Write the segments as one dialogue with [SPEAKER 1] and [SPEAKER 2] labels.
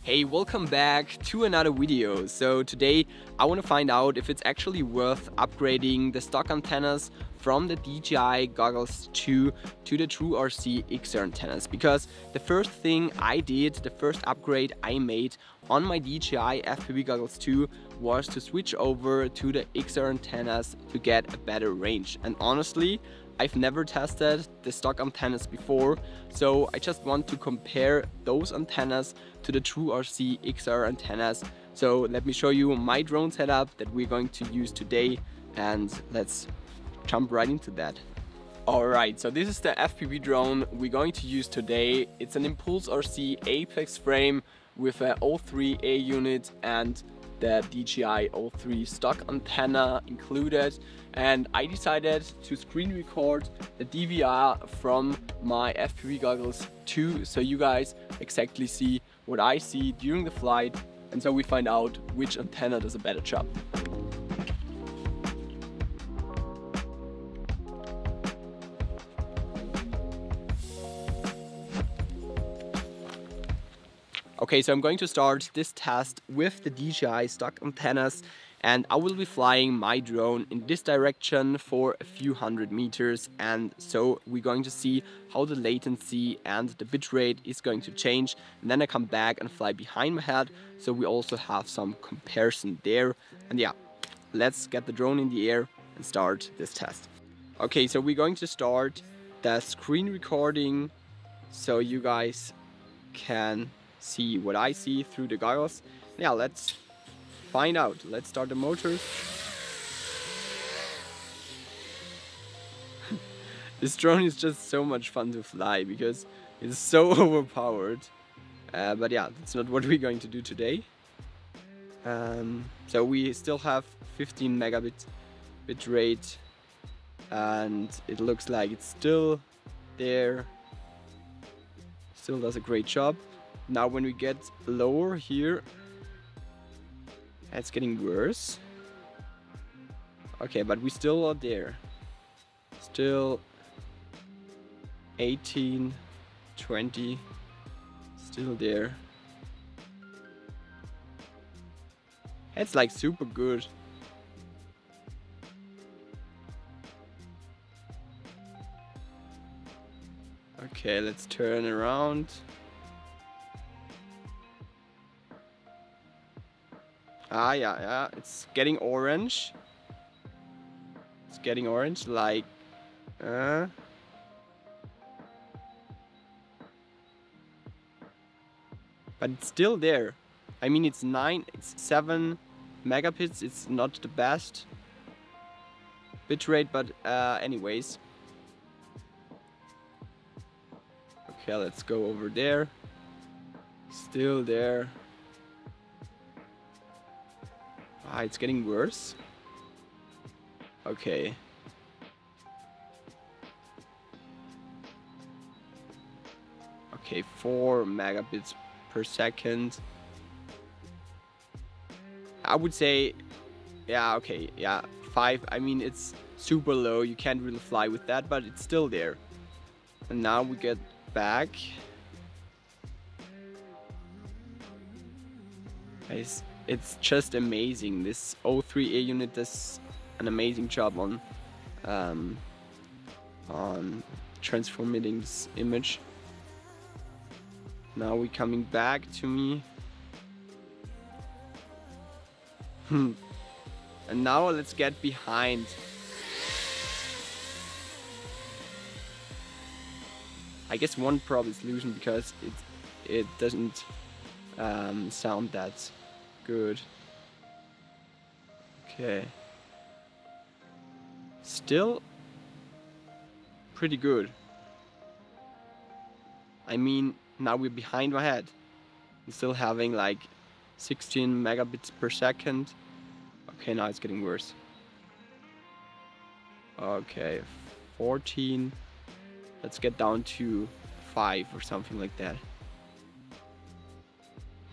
[SPEAKER 1] Hey, welcome back to another video. So today I want to find out if it's actually worth upgrading the stock antennas from the DJI Goggles 2 to the True RC XR antennas, because the first thing I did, the first upgrade I made on my DJI FPV Goggles 2 was to switch over to the XR antennas to get a better range. And honestly, I've never tested the stock antennas before, so I just want to compare those antennas to the True RC XR antennas. So let me show you my drone setup that we're going to use today, and let's jump right into that. Alright, so this is the FPV drone we're going to use today. It's an Impulse RC Apex frame with a 03A unit and the DJI 03 stock antenna included, and I decided to screen record the DVR from my FPV Goggles 2 so you guys exactly see what I see during the flight, and so we find out which antenna does a better job. Okay, so I'm going to start this test with the DJI stock antennas, and I will be flying my drone in this direction for a few hundred meters, and so we're going to see how the latency and the bitrate is going to change, and then I come back and fly behind my head, so we also have some comparison there. And yeah, let's get the drone in the air and start this test. Okay, so we're going to start the screen recording so you guys can see what I see through the goggles. Yeah, let's find out. Let's start the motors. This drone is just so much fun to fly because it's so overpowered. But yeah, that's not what we're going to do today. So we still have 15 megabit bit rate, and it looks like it's still there. Still does a great job. Now when we get lower here, it's getting worse. Okay, but we still are there. Still 18, 20, still there. It's like super good. Okay, let's turn around. Yeah, it's getting orange. It's getting orange, like, but it's still there. I mean, it's 7 megabits. It's not the best bitrate, but anyways. Okay, let's go over there. Still there. It's getting worse. Okay. Okay, 4 megabits per second. I would say, yeah, okay, yeah, 5. I mean, it's super low. You can't really fly with that, but it's still there. And now we get back. It's just amazing. This 03A unit does an amazing job on transforming this image. Now we're coming back to me. And now let's get behind. I guess one problem is illusion because it doesn't sound that good. Okay. Still pretty good. I mean, now we're behind my head. I'm still having like 16 megabits per second. Okay, now it's getting worse. Okay, 14. Let's get down to 5 or something like that.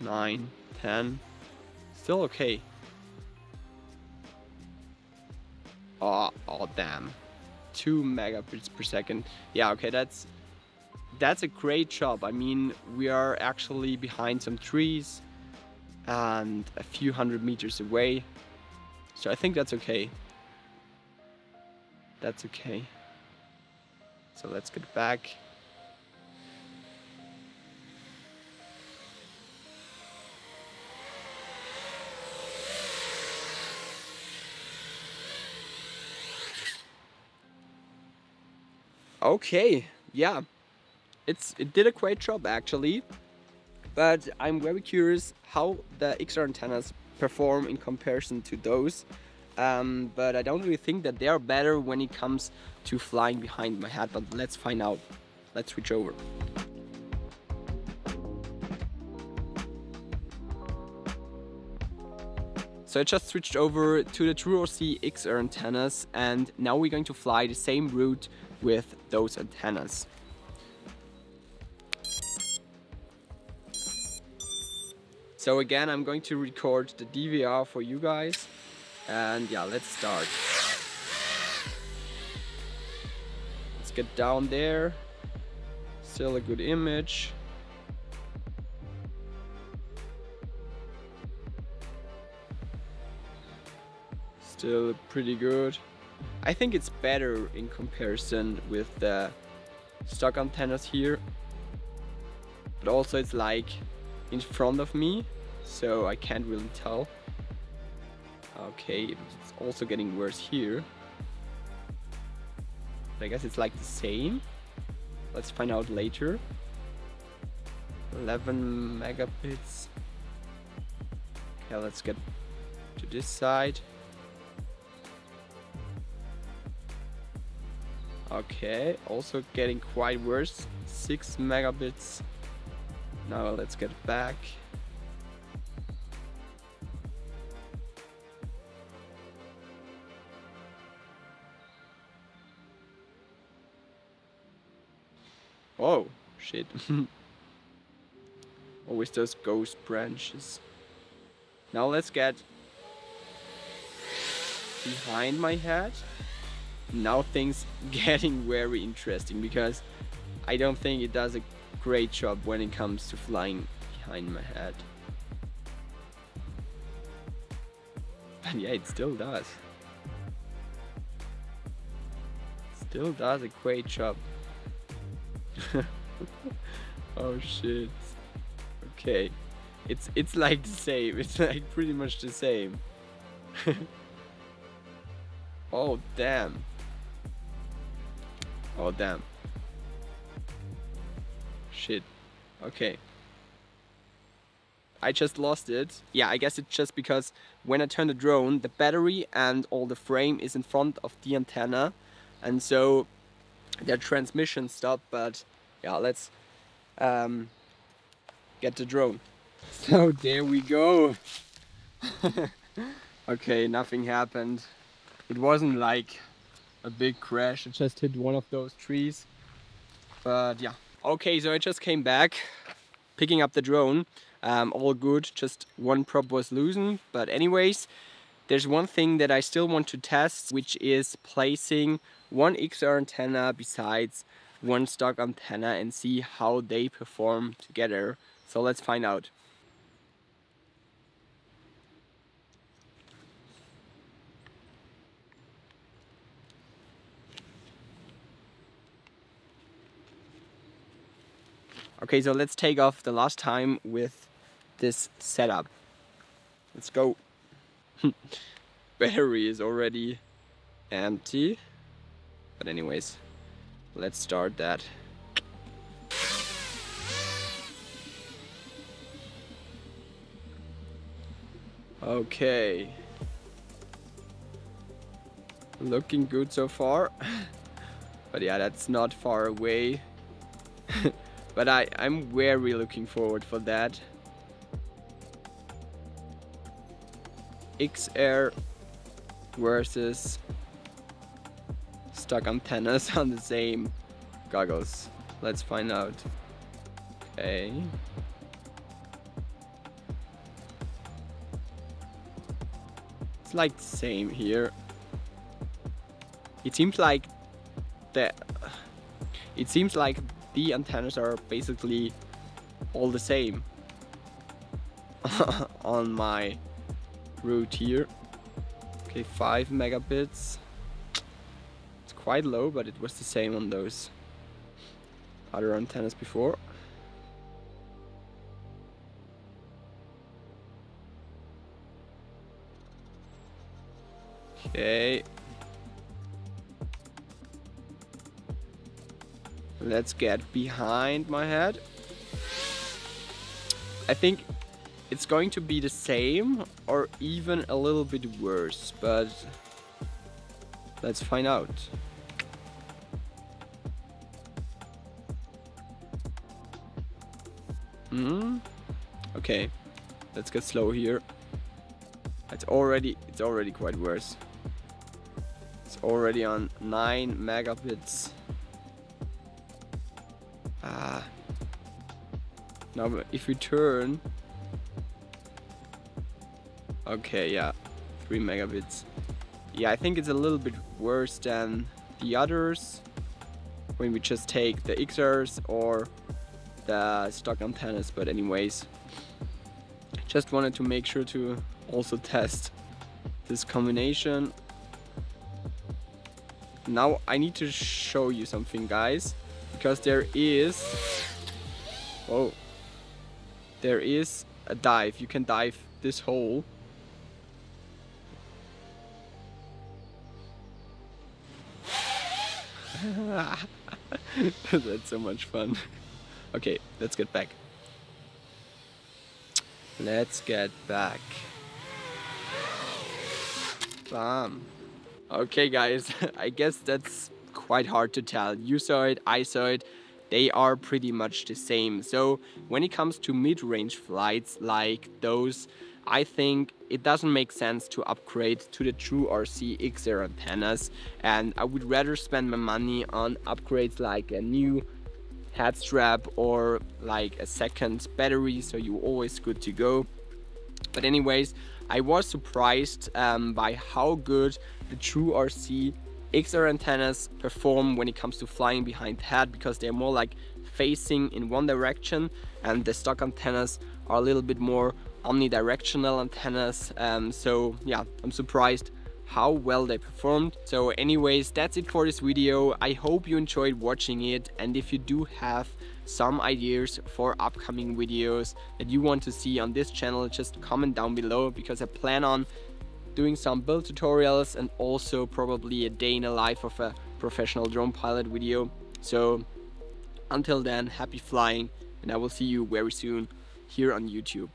[SPEAKER 1] 9, 10. Still okay. Oh damn. 2 megabits per second. Yeah, okay, that's that's a great job. I mean, we are actually behind some trees and a few hundred meters away. So I think that's okay. That's okay. So let's get back. Okay, yeah, it did a great job actually, but I'm very curious how the XR antennas perform in comparison to those. But I don't really think that they are better when it comes to flying behind my head, but let's find out. Let's switch over. So I just switched over to the TrueRC XR antennas, and now we're going to fly the same route with those antennas. So again, I'm going to record the DVR for you guys, and yeah, let's start. Let's get down there. Still a good image. Still pretty good. I think it's better in comparison with the stock antennas here, but also it's like in front of me, so I can't really tell. Okay, it's also getting worse here, but I guess it's like the same. Let's find out later. 11 megabits. Okay, let's get to this side. Okay, also getting quite worse. 6 megabits. Now let's get back. Oh, shit. Always those ghost branches. Now let's get behind my head. Now things getting very interesting, because I don't think it does a great job when it comes to flying behind my head. But yeah, it still does. Still does a great job. Oh shit. Okay. It's like the same. It's like pretty much the same. Oh damn. Oh damn. Shit. Okay. I just lost it. Yeah, I guess it's just because when I turn the drone, the battery and all the frame is in front of the antenna, and so the transmission stopped. But yeah, let's get the drone. So there we go. Okay, nothing happened. It wasn't like a big crash, it just hit one of those trees. But yeah. Okay, so I just came back, picking up the drone. All good, just one prop was loosened. But anyways, there's one thing that I still want to test, which is placing one XR antenna besides one stock antenna and see how they perform together. So let's find out. Okay, so let's take off the last time with this setup. Let's go. Battery is already empty. But anyways, let's start that. Okay. Looking good so far. But yeah, that's not far away. But I'm very looking forward for that. XR versus stock antennas on the same goggles. Let's find out. Okay. It's like the same here. It seems like the antennas are basically all the same on my route here. Okay, 5 megabits. It's quite low, but it was the same on those other antennas before. Okay. Let's get behind my head. I think it's going to be the same or even a little bit worse, but let's find out. Okay, let's get slow here. It's already quite worse. It's already on 9 megabits. Now if we turn, okay, yeah, 3 megabits. Yeah, I think it's a little bit worse than the others when we just take the XRs or the stock antennas, but anyways, just wanted to make sure to also test this combination. Now I need to show you something, guys, because there is a dive. You can dive this hole. That's so much fun. Okay, let's get back. Let's get back. Bam. Okay guys, I guess that's quite hard to tell. You saw it, I saw it. They are pretty much the same. So when it comes to mid-range flights like those, I think it doesn't make sense to upgrade to the True RC XR antennas, and I would rather spend my money on upgrades like a new head strap or like a second battery, so you're always good to go. But anyways, I was surprised by how good the True RC XR antennas perform when it comes to flying behind head, because they're more like facing in one direction, and the stock antennas are a little bit more omnidirectional antennas. So yeah, I'm surprised how well they performed. So anyways, that's it for this video. I hope you enjoyed watching it, and if you do have some ideas for upcoming videos that you want to see on this channel, just comment down below, because I plan on doing some build tutorials and also probably a day in the life of a professional drone pilot video. So until then, happy flying, and I will see you very soon here on YouTube.